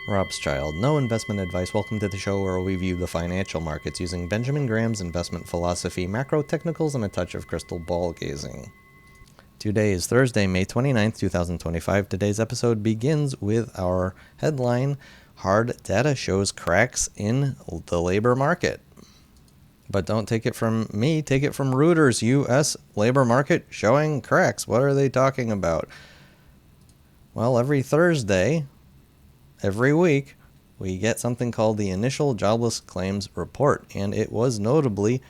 Robschild, no investment advice. Welcome to the show where we view the financial markets using Benjamin Graham's investment philosophy, macro technicals, and a touch of crystal ball gazing. Today is Thursday, May 29th, 2025. Today's episode begins with our headline, Hard Data Shows Cracks in the Labor Market. But don't take it from me, take it from Reuters. U.S. labor market showing cracks. What are they talking about? Well, every Thursday, every week, we get something called the Initial Jobless Claims Report, and it was notably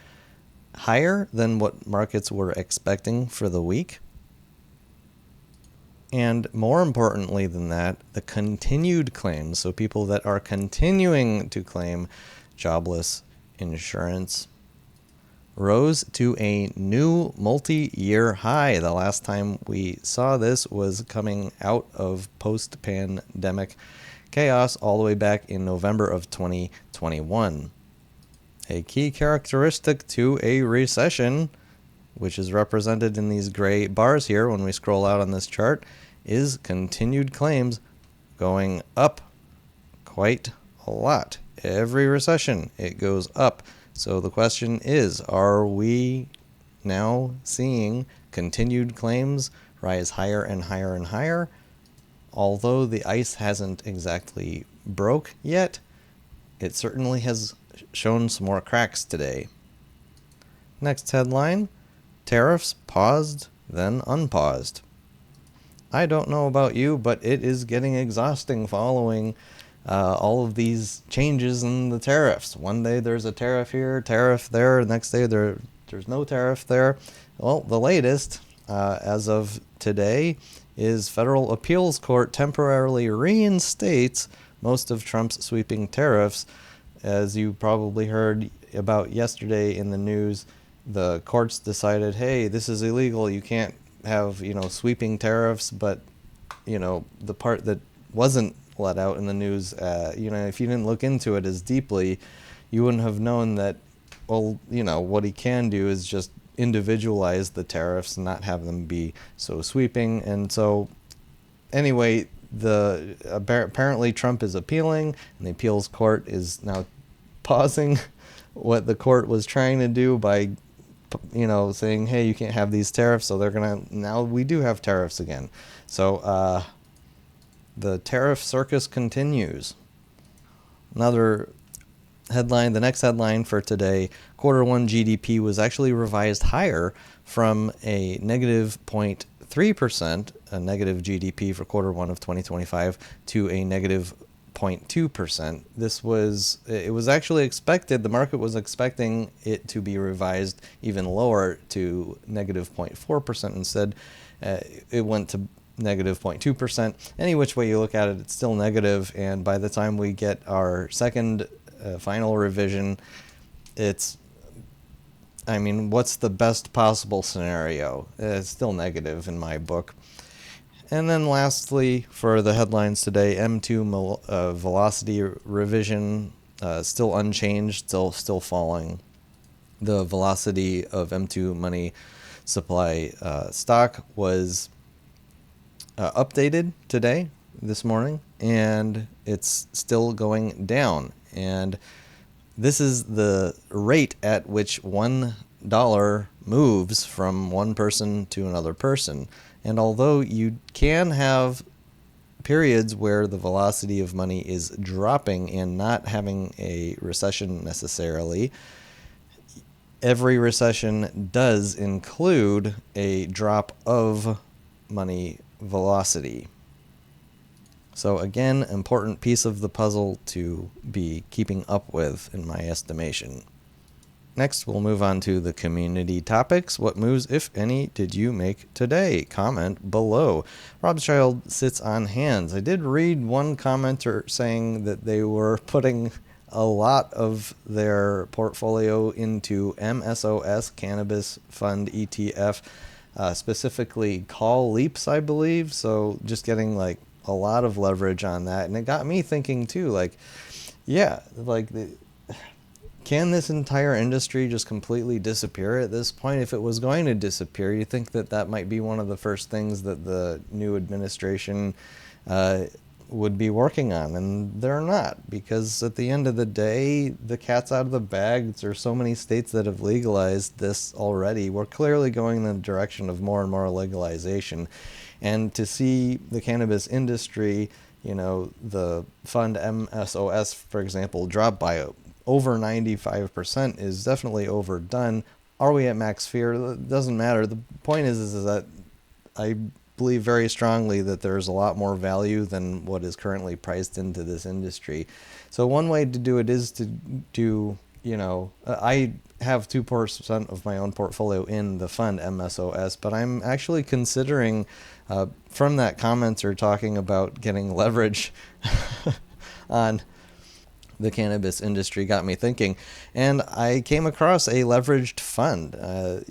higher than what markets were expecting for the week. And more importantly than that, the continued claims, so people that are continuing to claim jobless insurance, rose to a new multi-year high. The last time we saw this was coming out of post-pandemic chaos all the way back in November of 2021. A key characteristic to a recession, which is represented in these gray bars here when we scroll out on this chart, is continued claims going up quite a lot. Every recession, it goes up. So the question is, are we now seeing continued claims rise higher and higher and higher? Although the ice hasn't exactly broke yet, it certainly has shown some more cracks today. Next headline, tariffs paused, then unpaused. I don't know about you, but it is getting exhausting following all of these changes in the tariffs. One day there's a tariff here, tariff there. The next day there's no tariff there. Well, the latest, as of today, is Federal Appeals Court temporarily reinstates most of Trump's sweeping tariffs. As you probably heard about yesterday in the news, the courts decided, hey, this is illegal. You can't have, sweeping tariffs. But, the part that wasn't let out in the news, if you didn't look into it as deeply, you wouldn't have known that, what he can do is just individualize the tariffs and not have them be so sweeping. And so anyway, apparently Trump is appealing, and the appeals court is now pausing what the court was trying to do by saying, hey, you can't have these tariffs. So now we do have tariffs again. So the tariff circus continues. Another headline, the next headline for today, quarter one GDP was actually revised higher from a negative 0.3%, a negative GDP for quarter one of 2025, to a negative 0.2%. It was actually expected, the market was expecting it to be revised even lower to negative 0.4%. Instead, it went to negative 0.2%. Any which way you look at it, it's still negative, and by the time we get our second final revision, what's the best possible scenario? It's still negative in my book. And then lastly, for the headlines today, M2 velocity revision, still unchanged, still falling. The velocity of M2 money supply stock was updated today, this morning, and it's still going down. And this is the rate at which $1 moves from one person to another person. And although you can have periods where the velocity of money is dropping and not having a recession necessarily, every recession does include a drop of money velocity. So again, important piece of the puzzle to be keeping up with, in my estimation. Next, we'll move on to the community topics. What moves, if any, did you make today? Comment below. Robschild sits on hands. I did read one commenter saying that they were putting a lot of their portfolio into MSOS, Cannabis Fund ETF, specifically call leaps, I believe. So just getting a lot of leverage on that. And it got me thinking too, can this entire industry just completely disappear at this point? If it was going to disappear, you think that might be one of the first things that the new administration would be working on, and they're not, because at the end of the day, the cat's out of the bag. There's so many states that have legalized this already. We're clearly going in the direction of more and more legalization, and to see the cannabis industry, the fund MSOS, for example, drop by over 95% is definitely overdone. Are we at max fear? It doesn't matter. The point is that I believe very strongly that there's a lot more value than what is currently priced into this industry. So one way to do it is to do, I have 2% of my own portfolio in the fund MSOS, but I'm actually considering, from that commenter talking about getting leverage on the cannabis industry, got me thinking, and I came across a leveraged fund. There's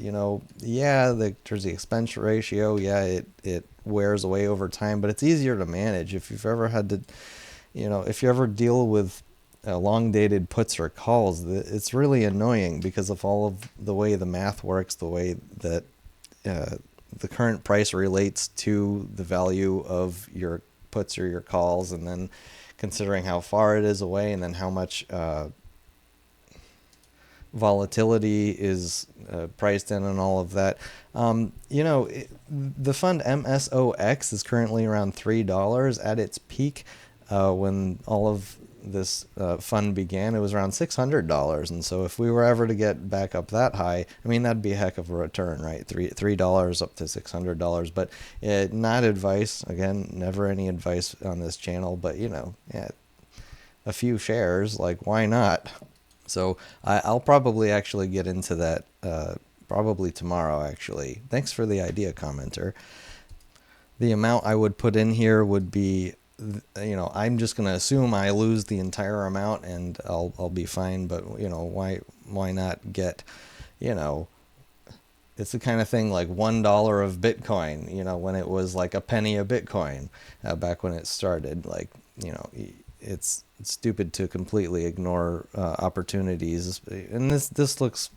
the expense ratio. Yeah, it wears away over time, but it's easier to manage. If you've ever had to, if you ever deal with long dated puts or calls, it's really annoying because of all of the way the math works, the way that the current price relates to the value of your puts or your calls, and then considering how far it is away, and then how much volatility is priced in, and all of that. The fund MSOX is currently around $3 at its peak. When all of this fund began, it was around $600. And so if we were ever to get back up that high, I mean, that'd be a heck of a return, right? $3 up to $600. But not advice. Again, never any advice on this channel. But, a few shares, like, why not? So I'll probably actually get into that probably tomorrow, actually. Thanks for the idea, commenter. The amount I would put in here would be, I'm just going to assume I lose the entire amount and I'll be fine. But, why not get, it's the kind of thing like $1 of Bitcoin, when it was like a penny a Bitcoin back when it started. Like, it's stupid to completely ignore opportunities. And this looks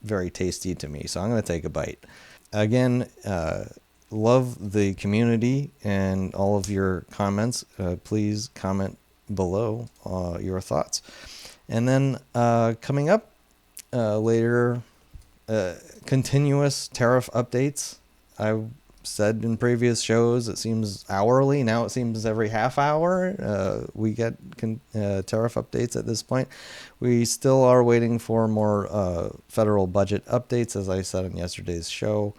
very tasty to me, so I'm going to take a bite. Again, love the community and all of your comments. Please comment below your thoughts. And then coming up later, continuous tariff updates. I said in previous shows it seems hourly. Now it seems every half hour we get tariff updates at this point. We still are waiting for more federal budget updates, as I said in yesterday's show.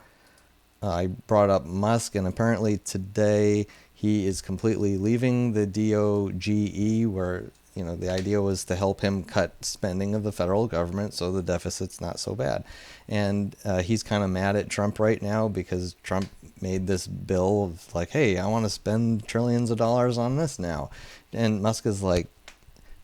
I brought up Musk, and apparently today he is completely leaving the DOGE, where the idea was to help him cut spending of the federal government so the deficit's not so bad. And he's kind of mad at Trump right now because Trump made this bill of like, hey, I want to spend trillions of dollars on this now. And Musk is like,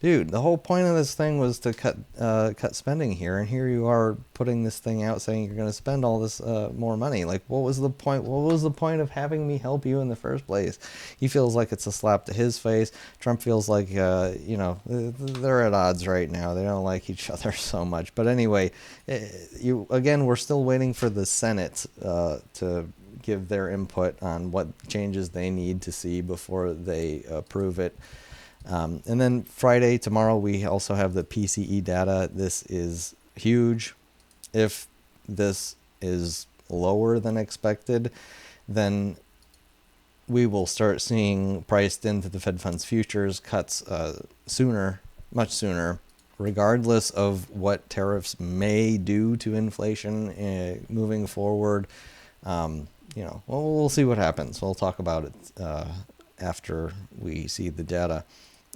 dude, the whole point of this thing was to cut spending here, and here you are putting this thing out saying you're going to spend all this more money. Like, what was the point? What was the point of having me help you in the first place? He feels like it's a slap to his face. Trump feels like they're at odds right now. They don't like each other so much. But anyway, we're still waiting for the Senate to give their input on what changes they need to see before they approve it. And then Friday, tomorrow, we also have the PCE data. This is huge. If this is lower than expected, then we will start seeing priced into the Fed funds futures cuts sooner, much sooner, regardless of what tariffs may do to inflation moving forward. We'll see what happens. We'll talk about it after we see the data.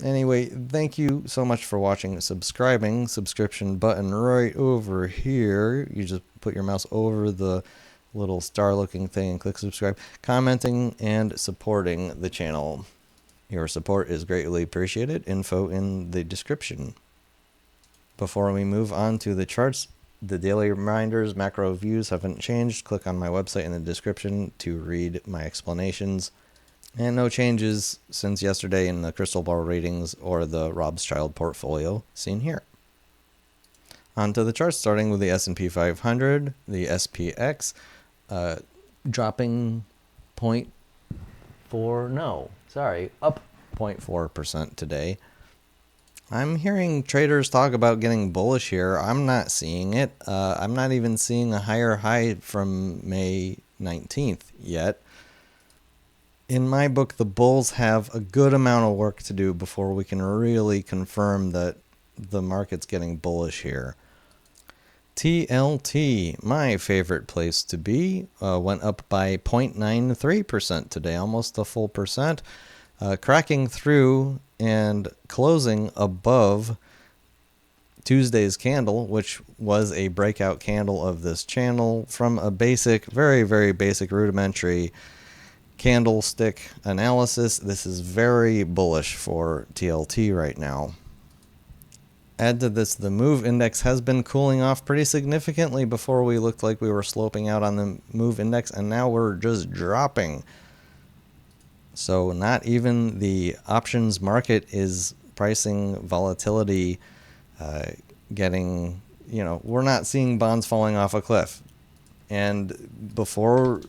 Anyway, thank you so much for watching. Subscription button right over here. You just put your mouse over the little star looking thing and click subscribe. Commenting and supporting the channel. Your support is greatly appreciated. Info in the description. Before we move on to the charts, the daily reminders, macro views haven't changed. Click on my website in the description to read my explanations. And no changes since yesterday in the crystal ball ratings or the Robschild portfolio seen here. On to the charts, starting with the S&P 500, the SPX dropping up 0.4% today. I'm hearing traders talk about getting bullish here. I'm not seeing it. I'm not even seeing a higher high from May 19th yet. In my book, the bulls have a good amount of work to do before we can really confirm that the market's getting bullish here. TLT, my favorite place to be, went up by 0.93% today, almost a full percent, cracking through and closing above Tuesday's candle, which was a breakout candle of this channel from a basic, very, very basic rudimentary candlestick analysis. This is very bullish for TLT right now. Add to this, the MOVE index has been cooling off pretty significantly. Before we looked like we were sloping out on the MOVE index, and now we're just dropping. So not even the options market is pricing volatility, we're not seeing bonds falling off a cliff. And before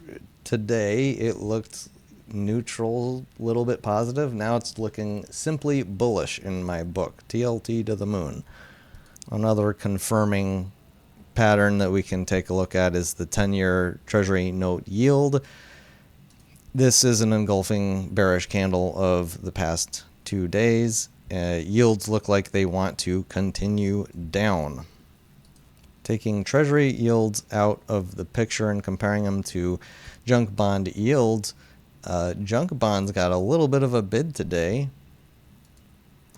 today, it looked neutral, a little bit positive. Now it's looking simply bullish in my book, TLT to the moon. Another confirming pattern that we can take a look at is the 10-year Treasury note yield. This is an engulfing bearish candle of the past 2 days. Yields look like they want to continue down. Taking Treasury yields out of the picture and comparing them to junk bond yields, junk bonds got a little bit of a bid today.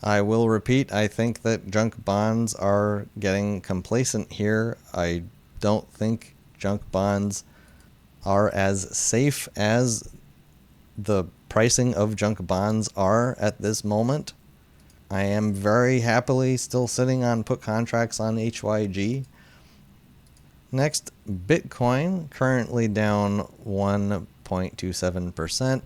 I will repeat, I think that junk bonds are getting complacent here. I don't think junk bonds are as safe as the pricing of junk bonds are at this moment. I am very happily still sitting on put contracts on HYG. Next, Bitcoin, currently down 1.27%.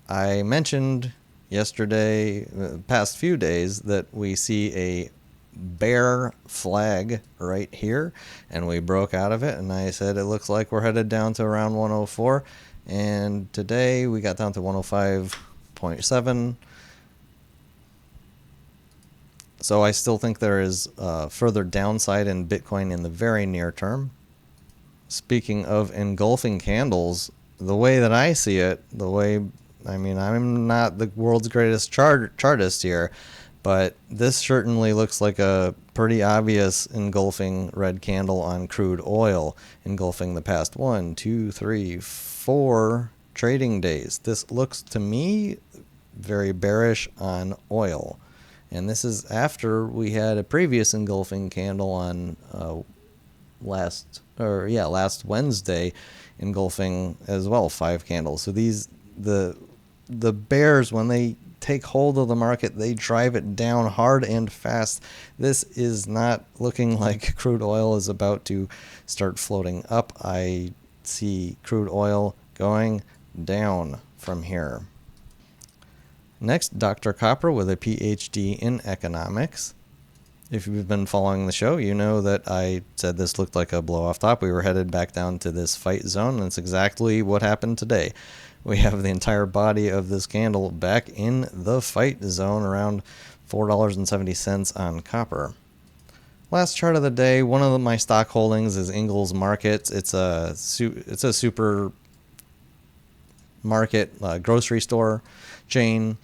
I mentioned yesterday, past few days, that we see a bear flag right here, and we broke out of it, and I said it looks like we're headed down to around 104, and today we got down to 105.7. So I still think there is further downside in Bitcoin in the very near term. Speaking of engulfing candles, the way that I see it, I'm not the world's greatest chartist here, but this certainly looks like a pretty obvious engulfing red candle on crude oil, engulfing the past 1, 2, 3, 4 trading days. This looks to me very bearish on oil. And this is after we had a previous engulfing candle on last Wednesday, engulfing as well 5 candles. So the bears, when they take hold of the market, they drive it down hard and fast. This is not looking like crude oil is about to start floating up. I see crude oil going down from here. Next, Dr. Copper with a PhD in economics. If you've been following the show, you know that I said this looked like a blow off top. We were headed back down to this fight zone, and it's exactly what happened today. We have the entire body of this candle back in the fight zone, around $4.70 on copper. Last chart of the day, one of my stock holdings is Ingalls Markets. It's a super market grocery store chain.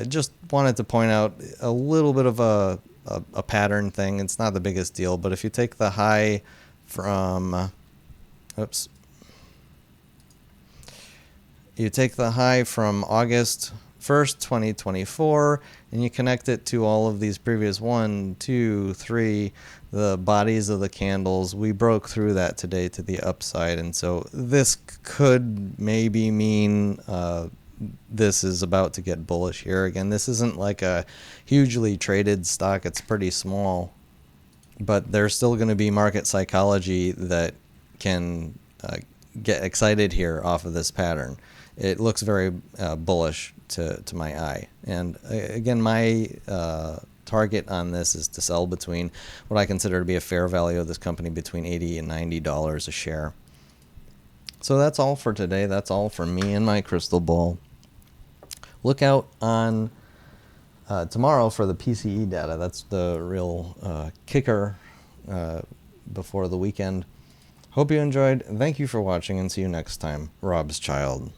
Just wanted to point out a little bit of a pattern thing. It's not the biggest deal, but if you take the high from August 1st, 2024, and you connect it to all of these previous 1, 2, 3, the bodies of the candles, we broke through that today to the upside, and so this could maybe mean this is about to get bullish here again. This isn't like a hugely traded stock. It's pretty small, but there's still going to be market psychology that can get excited here off of this pattern. It looks very bullish to my eye. And again, my target on this is to sell between what I consider to be a fair value of this company between $80 and $90 a share. So that's all for today. That's all for me and my crystal ball. Look out on tomorrow for the PCE data. That's the real kicker before the weekend. Hope you enjoyed. Thank you for watching, and see you next time. Robschild.